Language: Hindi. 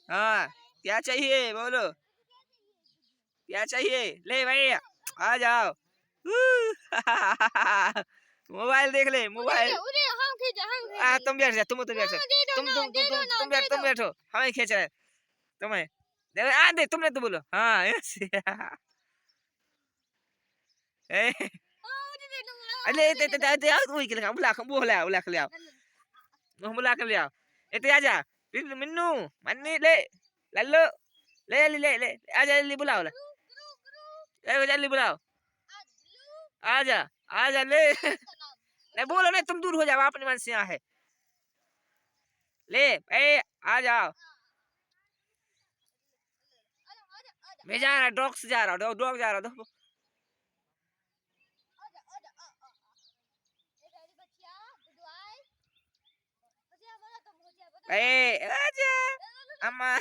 हाँ, क्या चाहिए बोलो? क्या चाहिए? ले भाई आ जाओ। मोबाइल देख ले उधर मोबाइल। दे उधर हम खींचे तुम बैठ जा, तुम तो बैठ जा। हाँ दे दो ना दे दो ना तुम दे बैठ, तुम दो बैठो। हमें खींच रहे हैं तुम्हें। दे तुमने तो बोलो हाँ यस। ए, हाँ उधर दे दो अरे उधर दे दो वही के बुला के ले आओ। हम बुला के ले आओ। इतने आजा मिन्नू मन्नी ले लल्लो ले आजा जल्दी बुलाओ ले। गुरु गुरु जल्दी बुलाओ। गुरु आजा आजा ले। नहीं बोलो नहीं, तुम दूर हो जाओ, अपने मन से यहाँ है। ले ए आ जाओ। मैं जा रहा डॉग से जा रहा हूँ, डॉग जा रहा हूँ। ए आजा अम्मा।